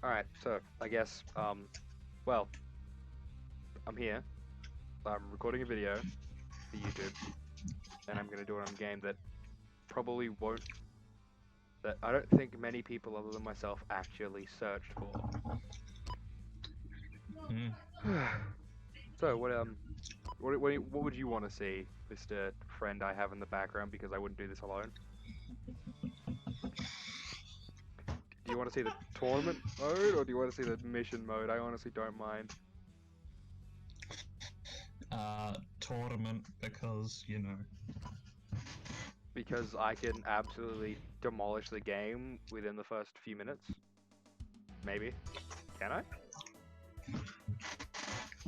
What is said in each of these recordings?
Alright, so I guess, well, I'm here. I'm recording a video for YouTube, and I'm gonna do it on a game that probably won't, that I don't think many people other than myself actually searched for. So, what would you want to see, Mr. Friend I have in the background, because I wouldn't do this alone? Do you want to see the tournament mode, or do you want to see the mission mode? I honestly don't mind. Tournament, because, you know. Because I can absolutely demolish the game within the first few minutes. Maybe. Can I?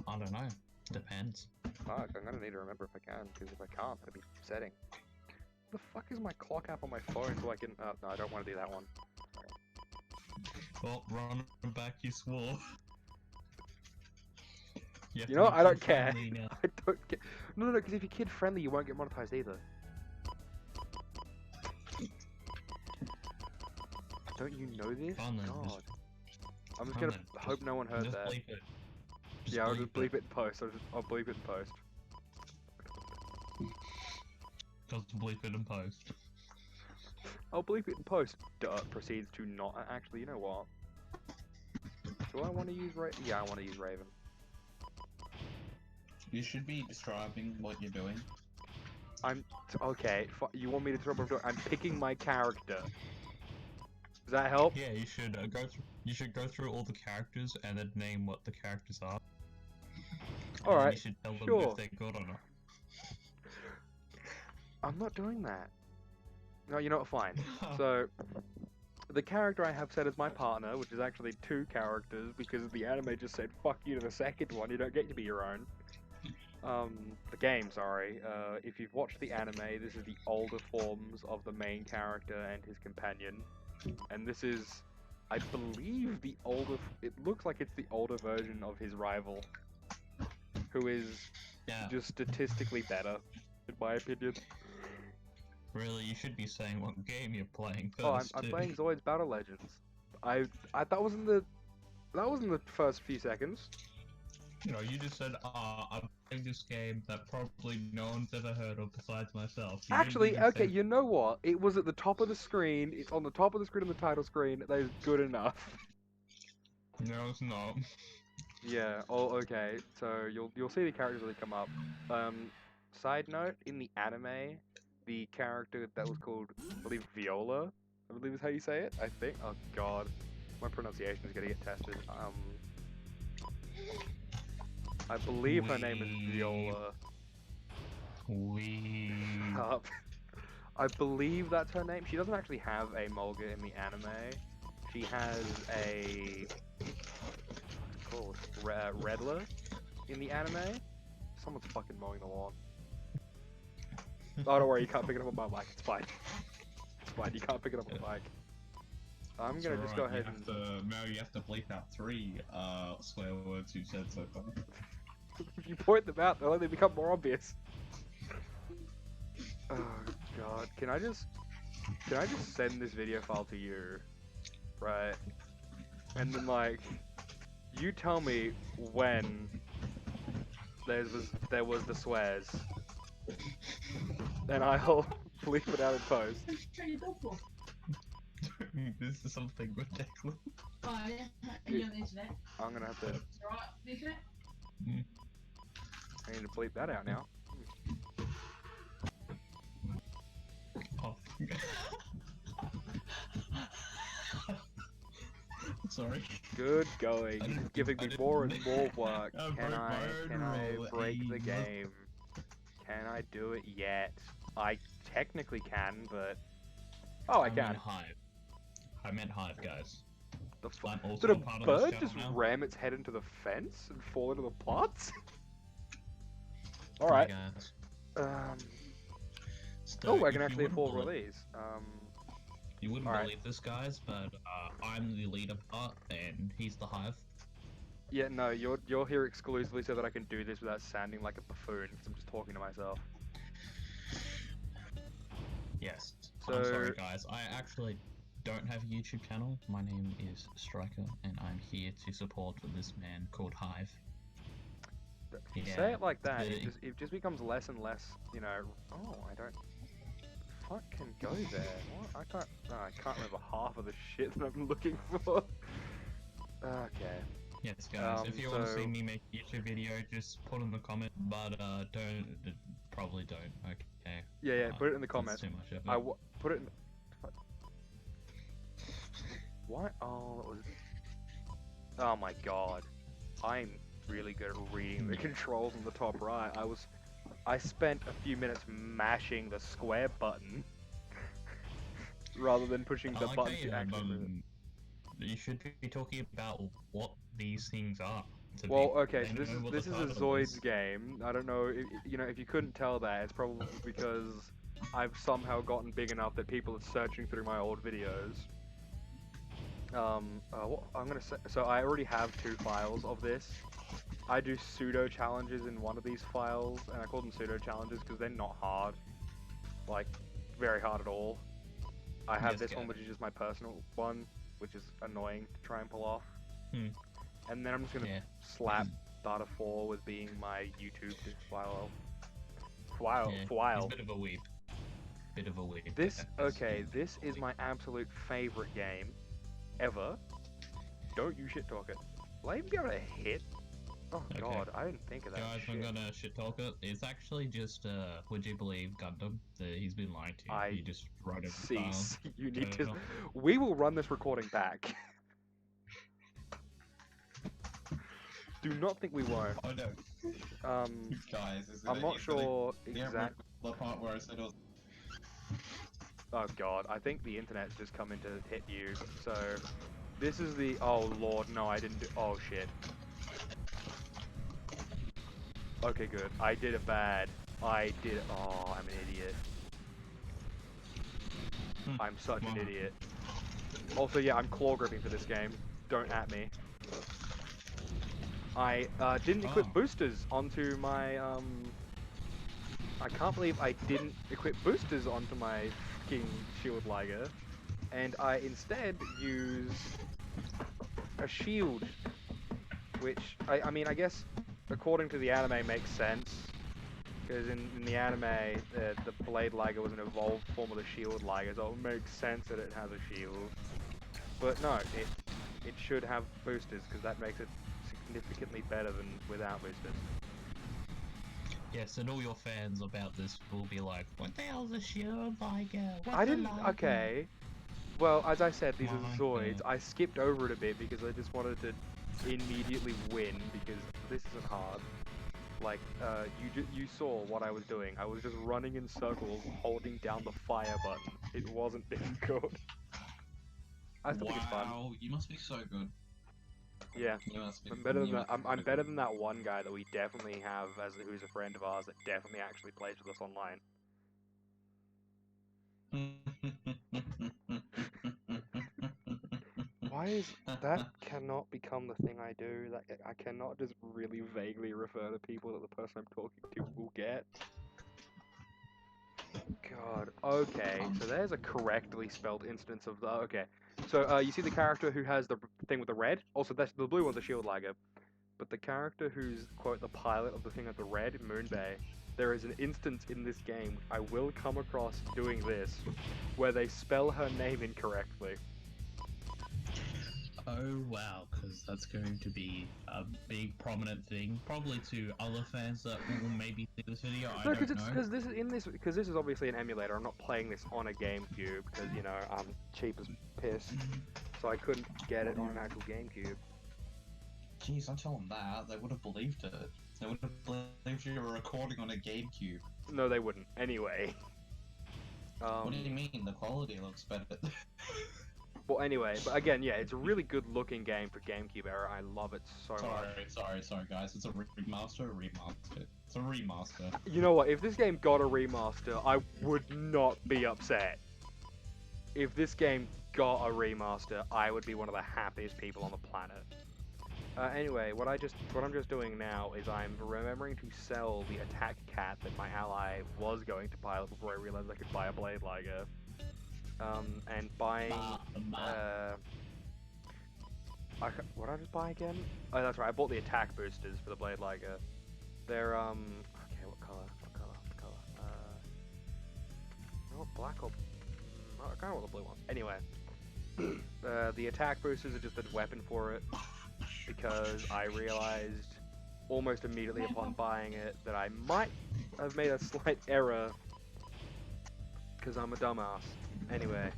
I don't know. Depends. Fuck, I'm gonna need to remember if I can, because if I can't, that'll be upsetting. The fuck is my clock app on my phone so I can... no, I don't want to do that one. Well, run back, you swore. You know what? I don't care. Now. I don't care. No, because if you're kid friendly, you won't get monetized either. Don't you know this? Fun, then. God. I'm just gonna hope no one heard just that. Bleep it. Yeah, I'll just bleep it in post. I'll bleep it in post. Just bleep it in post. I'll bleep it in post. Proceeds to not... Actually, you know what? Do I want to use Raven? Yeah, I want to use Raven. You should be describing what you're doing. Okay, you want me to describe what I'm doing? I'm picking my character. Does that help? Yeah, you should go through. You should go through all the characters and then name what the characters are. Alright, you should tell them sure. if they're good or not. I'm not doing that. No, you know what? Fine. So, the character I have set as my partner, which is actually two characters, because the anime just said "fuck you" to the second one. You don't get to be your own. The game, sorry. If you've watched the anime, this is the older forms of the main character and his companion, and this is, I believe, the older. It looks like it's the older version of his rival, who is just statistically better, in my opinion. Really, you should be saying what game you're playing first. Oh, I'm playing Zoids Battle Legends. That was in the first few seconds. You know, you just said, I'm playing this game that probably no one's ever heard of besides myself. Actually, okay, you know what? It was at the top of the screen. It's on the top of the screen on the title screen. That is good enough. No, it's not. Yeah. Oh, okay. So you'll see the characters when they come up. Side note: in the anime, the character that was called, I believe, Viola, I believe is how you say it. I think. Oh God, my pronunciation is gonna get tested. I believe her name is Viola. I believe that's her name. She doesn't actually have a Mulga in the anime. She has a... what's it called? Redler in the anime. Someone's fucking mowing the lawn. Oh, don't worry, you can't pick it up on my mic. It's fine. It's fine, you can't pick it up on the mic. I'm gonna just go ahead and... Mel, you have to bleep out 3 swear words you said so far. If you point them out, they'll only become more obvious. Oh God, can I just send this video file to you, right? And then like, you tell me when there was the swears, and I'll bleep it out in post. This is something ridiculous. Oh yeah, you're on the internet. I'm gonna have to. It's alright, the internet? I need to bleep that out now. Oh. Sorry. Good going. This is giving me more and more work. Can I break the game? Can I do it yet? I technically can, but... Oh, I can. I meant hive, guys. The fuck? Did a bird just ram its head into the fence and fall into the plots? Alright. Oh, I can actually afford one of these. You wouldn't believe this, guys, but I'm the leader part, and he's the hive. Yeah, no, you're here exclusively so that I can do this without sounding like a buffoon, because I'm just talking to myself. Yes. So... I'm sorry, guys. I actually don't have a YouTube channel, my name is Striker, and I'm here to support this man called Hive. Say it like that, the- it just becomes less and less, you know. Oh, I don't fucking go there. What? I can't remember half of the shit that I'm looking for. Okay. Yes, guys, if you want to so- see me make a YouTube video, just put in the comment, but probably don't, okay? Yeah, put it in the That's comments. too much effort. Put it in. What? Oh, it was. Oh my god. I'm really good at reading the controls on the top right. I spent a few minutes mashing the square button rather than pushing I the like button how to actually move. you should be talking about what these things are. to Well, people. okay, They so know what this the is a title is. Zoids game. I don't know, if you couldn't tell that, it's probably because I've somehow gotten big enough that people are searching through my old videos. What I'm gonna say, so I already have 2 files of this. I do pseudo challenges in one of these files, and I call them pseudo challenges because they're not hard, like very hard at all. I have Yes, this one, Gavin. which is just my personal one, which is annoying to try and pull off. Hmm. And then I'm just gonna Yeah. slap Data 4 with being my YouTube file. File. Yeah, File. He's a bit of a weep. Bit of a weep. This, yeah. okay, this is my absolute favorite game ever. Don't you shit talk it. Will I even be able to hit? Oh Okay. god, I didn't think of that Guys, shit. I'm gonna shit talk it. It's actually just, would you believe Gundam? He's been lying to you. He just wrote it down. Cease. You need Turn it to. off. We will run this recording back. Do not think we won't. Oh no, guys, is it I'm not sure exactly. the part where I said it was Oh god, I think the internet's just coming to hit you. So, this is the. Oh lord, no, I didn't do. Oh shit. Okay, good. I did it bad. I did. Oh, I'm an idiot. I'm such an Wow. idiot. Also, yeah, I'm claw gripping for this game. Don't at me. I didn't equip Oh. boosters onto my I can't believe I didn't equip boosters onto my fucking shield Liger, and I instead use a shield, which I mean I guess according to the anime makes sense, because in the anime the blade Liger was an evolved form of the shield Liger, so it makes sense that it has a shield. But no, it should have boosters because that makes it significantly better than without boosters. Yes, and all your fans about this will be like, what the hell's a shield Liger? What's I a didn't. Liger?" Okay. Well, as I said, these My are Zoids. God. I skipped over it a bit because I just wanted to immediately win because this isn't hard. Like, you saw what I was doing. I was just running in circles, holding down the fire button. It wasn't difficult. I still think it's fun. wow, you must be so good. Yeah. You must be. I'm better than you that. must be I'm so better than that one guy that we definitely have who's a friend of ours that definitely actually plays with us online. Why is that cannot become the thing I do? That I cannot just really vaguely refer to people that the person I'm talking to will get. God. Okay, so there's a correctly spelled instance of the. Okay, so you see the character who has the thing with the red. Also, that's the blue one's a shield Liger. But the character who's quote the pilot of the thing with the red, Moonbay. There is an instance in this game I will come across doing this, where they spell her name incorrectly. Oh wow, because that's going to be a big prominent thing, probably to other fans that will maybe see this video. I No, don't know. because this is obviously an emulator. I'm not playing this on a GameCube because you know I'm cheap as piss, so I couldn't get it on an actual GameCube. Jeez, don't tell them that. They would have believed it. They would have believed you were recording on a GameCube. No, they wouldn't. Anyway. What do you mean? The quality looks better. Well, anyway, but again, yeah, it's a really good-looking game for GameCube era. I love it so much. sorry, guys. It's a remaster. It's a remaster. You know what? If this game got a remaster, I would not be upset. If this game got a remaster, I would be one of the happiest people on the planet. Anyway, what I'm just doing now is I'm remembering to sell the attack cat that my ally was going to pilot before I realized I could buy a blade Liger. and buying. What did I just buy again? Oh, that's right. I bought the attack boosters for the Blade Liger. They're okay. What color? What color? What color? Not black or. I kind of want the blue ones. Anyway, the attack boosters are just a weapon for it because I realized almost immediately upon buying it that I might have made a slight error because I'm a dumbass. Anyway.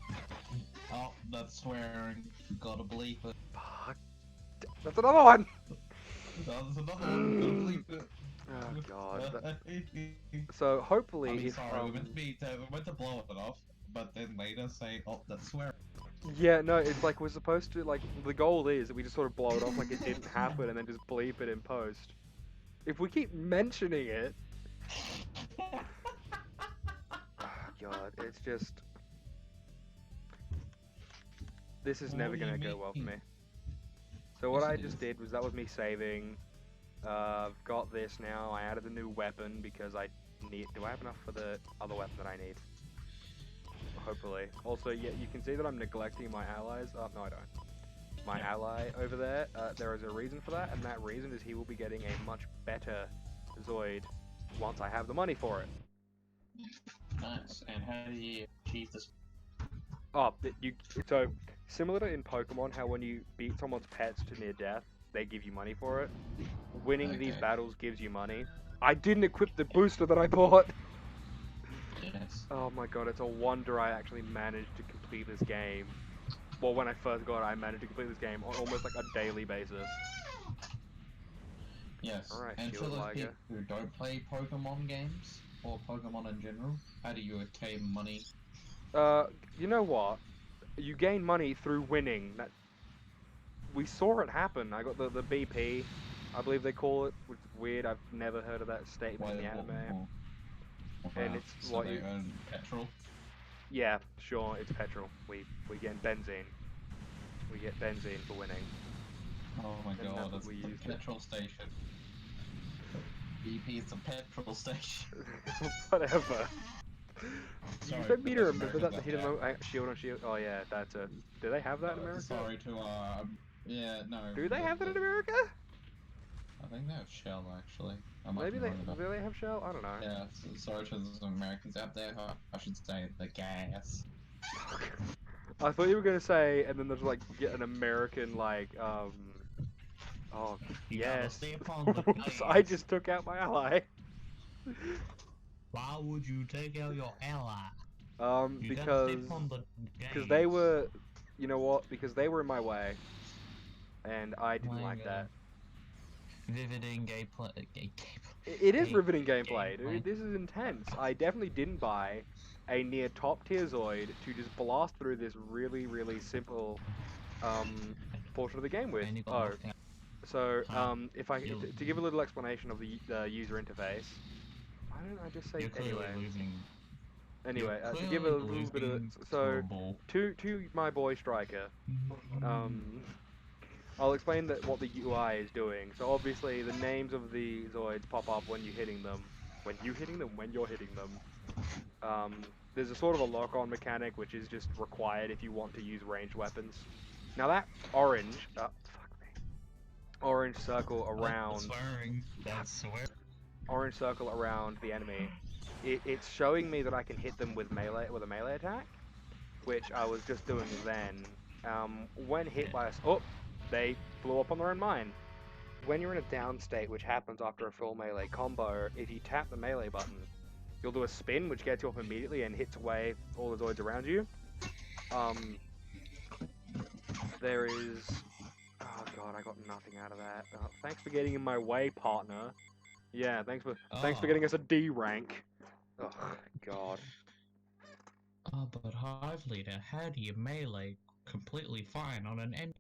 Oh, that's swearing. Gotta believe it. Fuck. That's another one! That's another one. Gotta believe it. Oh god. So hopefully, I mean, if sorry, we meant to blow it off, but then later say, oh, that's swearing. yeah, no, it's like we're supposed to, like, the goal is that we just sort of blow it off like it didn't happen and then just bleep it in post. If we keep mentioning it, oh god, it's just. This is never gonna go well for me. So what I just did was that was me saving. I've got this now. I added a new weapon because I need. Do I have enough for the other weapon that I need? Hopefully. Also, yeah, you can see that I'm neglecting my allies. Oh no, I don't. My ally over there. There is a reason for that, and that reason is he will be getting a much better Zoid once I have the money for it. Nice. And how do you achieve this? Oh, so similar to in Pokemon, how when you beat someone's pets to near death, they give you money for it. Winning these battles gives you money. I didn't equip the booster that I bought. Yes. Oh my god, it's a wonder I actually managed to complete this game. Well, when I first got it, I managed to complete this game on almost like a daily basis. Yes. Alright, And for Shield those Liger. people who don't play Pokemon games, or Pokemon in general, how do you attain money? You know what? You gain money through winning. That we saw it happen. I got the BP, I believe they call it, which is weird. I've never heard of that statement in the anime. And it's so what they you earn petrol? Yeah, sure, it's petrol. We get benzene. We get benzene for winning. Oh my And god, that's that's what we the used petrol station. BP is a petrol station. Whatever. You Sorry, expect me to that's remember that American, the hidden shield on shield? Oh yeah, that's a. Do they have that in America? Sorry to, yeah, no. Do they have that in America? I think they have Shell, actually. I might Maybe be they. wrong about Do they have Shell? I don't know. Yeah, so sorry to the Americans out there. I should say the gas. I thought you were gonna say, and then there's like get an American like Oh You gotta yes. stay upon the Oops, I just took out my ally. Why would you take out your ally? You gotta stay Because upon the they games. were, you know what? Because they were in my way, and I didn't My like that. Riveting gameplay. It is riveting gameplay, gameplay. dude. This is intense. I definitely didn't buy a near top tier Zoid to just blast through this really, really simple portion of the game with. And you got Oh, knocked out. so if I You'll- to give a little explanation of the user interface. Why don't I just say You're clearly anyway? losing. Anyway, You're to give a clearly little bit of losing so to a ball. to my boy Striker. I'll explain what the UI is doing. So obviously the names of the Zoids pop up when you're hitting them. When you're hitting them. There's a sort of a lock-on mechanic which is just required if you want to use ranged weapons. Now that orange, fuck me. Orange circle around. Swearing. That's swearing. Orange circle around the enemy. It's showing me that I can hit them with a melee attack, which I was just doing then. When hit by they blew up on their own mine. When you're in a down state, which happens after a full melee combo, if you tap the melee button, you'll do a spin, which gets you off immediately and hits away all the Zoids around you. There is... Oh god, I got nothing out of that. Thanks for getting in my way, partner. Yeah, thanks for getting us a D rank. Oh god. But Hive Leader, how do you melee completely fine on an end?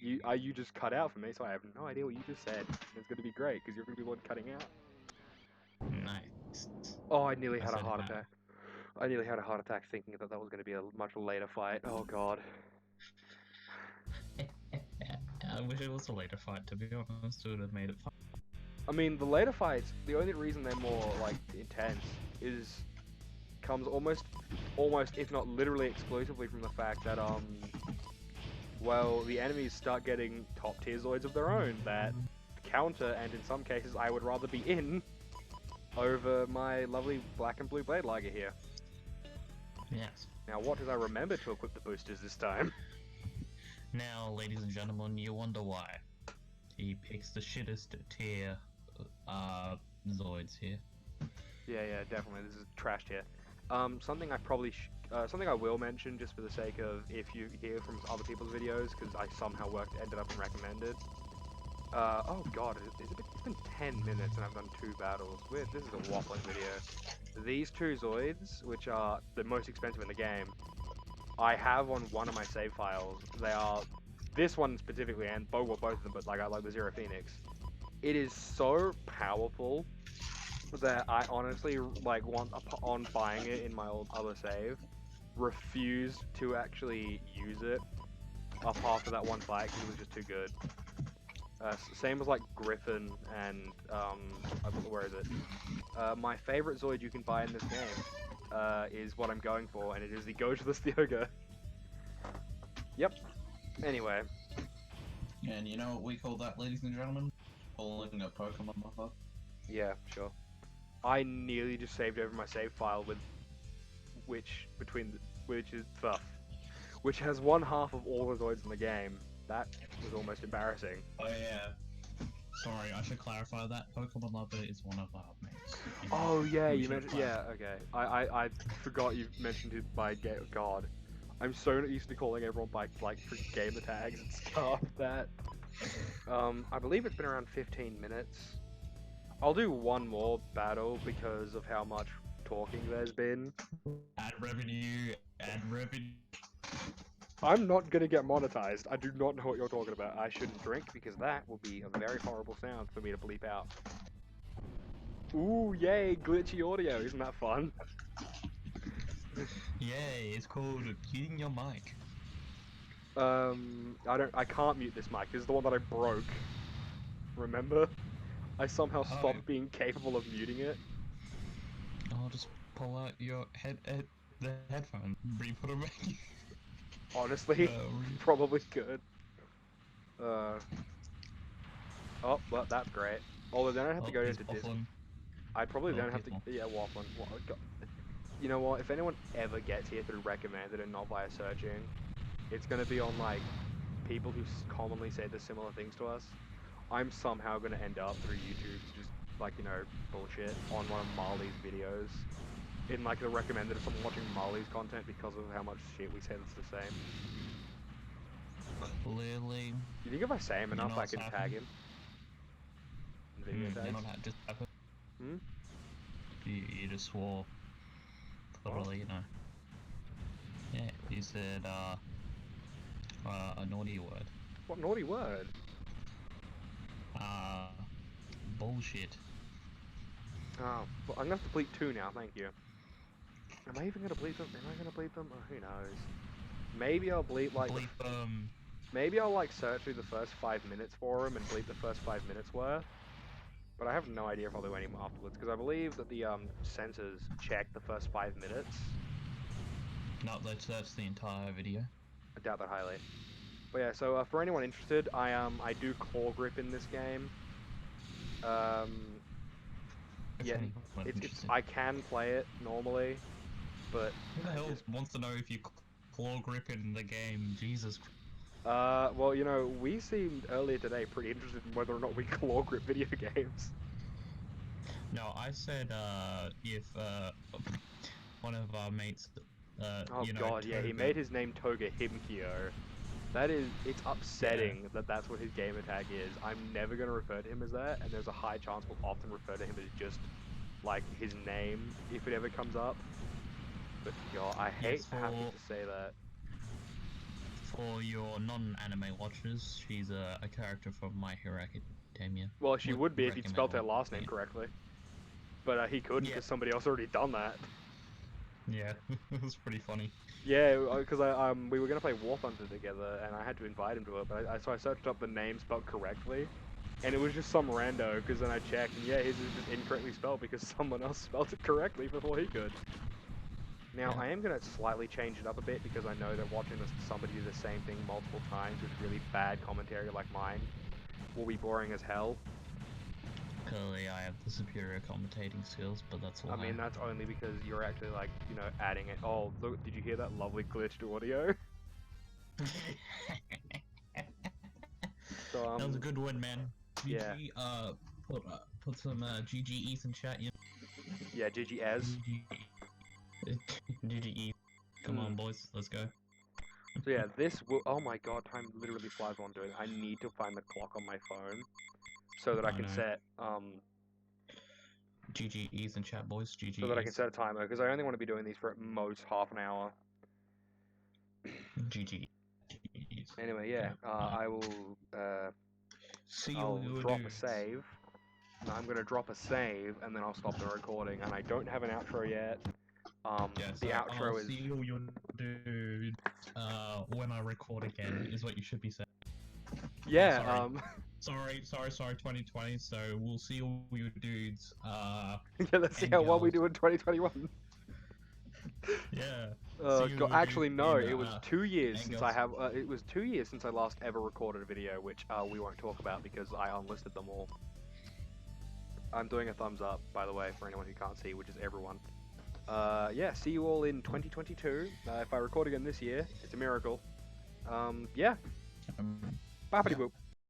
You just cut out for me, so I have no idea what you just said. It's going to be great because you're going to be the one cutting out. Nice. Oh, I nearly had a said heart that. attack. I nearly had a heart attack thinking that was going to be a much later fight. Oh god. I wish it was a later fight, to be honest. It would have made it fun. I mean, the later fights, the only reason they're more like intense comes almost almost, if not literally exclusively from the fact that, well, the enemies start getting top tier Zoids of their own that counter, and in some cases I would rather be in over my lovely black and blue blade liger here. Yes. Now, what did I remember to equip the boosters this time? Now, ladies and gentlemen, you wonder why he picks the shittest tier Zoids here. Yeah, definitely. This is trash tier. Something I probably something I will mention just for the sake of if you hear from other people's videos, because I somehow ended up and recommended. Oh god, it's been 10 minutes and I've done 2 battles. Weird, this is a waffling video. These 2 Zoids, which are the most expensive in the game, I have on one of my save files. They are, this one specifically, and both of them, but like I like the Zero Phoenix. It is so powerful that I honestly, like, on buying it in my old other save, refused to actually use it up after that one fight because it was just too good. Same as like Griffin and where is it? My favorite Zoid you can buy in this game is what I'm going for, and it is the Gojaless Thyoga. Yep. Anyway. And you know what we call that, ladies and gentlemen? Pulling a Pokemon mother. Yeah, sure. I nearly just saved over my save file with which has one half of all the Zoids in the game. That was almost embarrassing. Oh yeah. Sorry, I should clarify that Pokemon Lover is one of our mates. Oh yeah, We you should mentioned. Yeah, okay. I forgot you mentioned it by God. I'm so not used to calling everyone by like gamer tags and stuff that. I believe it's been around 15 minutes. I'll do one more battle because of how much talking there's been. Ad revenue. I'm not gonna get monetized. I do not know what you're talking about. I shouldn't drink because that would be a very horrible sound for me to bleep out. Ooh, yay, glitchy audio. Isn't that fun? Yay, it's called muting your mic. I can't mute this mic. This is the one that I broke. Remember? I somehow stopped being capable of muting it. I'll just pull out your the headphone, re-put them back. Honestly, probably could. Oh, well, that's great. Although then I'd have to go into Discord. I'd probably then have to, yeah, waffling. You know what? If anyone ever gets here through recommended and not via searching, it's gonna be on like people who commonly say the similar things to us. I'm somehow gonna end up through YouTube just like, you know, bullshit on one of Marley's videos. In like the recommended of someone watching Marley's content because of how much shit we say that's the same. Clearly. You think if I say him enough, I can tag him? Video tags? You know what just happened? Hmm? You just swore. Clearly, you know. Yeah, you said, a naughty word. What naughty word? Bullshit. Oh, well, I'm gonna have to bleep 2 now, thank you. Am I even gonna bleep them? Am I gonna bleep them? Oh, who knows? Maybe I'll bleep like... Maybe I'll like search through the first 5 minutes for them and bleep the first 5 minutes worth. But I have no idea if I'll do any more afterwards, because I believe that the censors check the first 5 minutes. No, that's the entire video. I doubt that highly. But yeah, so for anyone interested, I do claw grip in this game. Yeah, I can play it normally, but... Who the hell wants to know if you claw grip in the game? Jesus. Well, you know, we seemed earlier today pretty interested in whether or not we claw grip video games. No, I said, if, one of our mates, oh you know, god, yeah, he made his name Toga Himkyo. It's upsetting that that's what his gamer tag is. I'm never going to refer to him as that, and there's a high chance we'll often refer to him as just, like, his name, if it ever comes up. But, god, I hate having to say that. For your non-anime watchers, she's a character from My Hero Academia. Well, she would be if you'd spelled her last name correctly. But he couldn't because somebody else already done that. Yeah, it was pretty funny. Yeah, because we were gonna play War Thunder together, and I had to invite him to it. But so I searched up the name spelled correctly, and it was just some rando. Because then I checked, and yeah, his is just incorrectly spelled because someone else spelled it correctly before he could. Now, Yeah. I am going to slightly change it up a bit because I know that watching somebody do the same thing multiple times with really bad commentary like mine will be boring as hell. Clearly, I have the superior commentating skills, but that's why. I mean, that's only because you're actually, like, you know, adding it. Oh, look, did you hear that lovely glitched audio? So, that was a good one, man. yeah. GG, put some GGEs in chat. Yeah, GGS. GGE. Come on, boys, let's go. So yeah, this will. Oh my god, time literally flies on, dude. I need to find the clock on my phone so that I can know. set GGEs in chat, boys. GGEs. so that I can set a timer because I only want to be doing these for at most half an hour. GG. Anyway, yeah, I will. See I'll you drop a dudes. save. No, I'm gonna drop a save and then I'll stop the recording. And I don't have an outro yet. Yeah, The so outro I'll is. see you dudes when I record again, is what you should be saying. Yeah. Sorry, 2020. So we'll see all you dudes. Yeah. Let's see and how well we girls. do in 2021. Yeah. See you God, actually, dudes no. in, It was 2 years and since girls. I have. It was 2 years since I last ever recorded a video, which we won't talk about because I unlisted them all. I'm doing a thumbs up, by the way, for anyone who can't see, which is everyone. Yeah. See you all in 2022. If I record again this year, it's a miracle. Yeah. Bappity boop.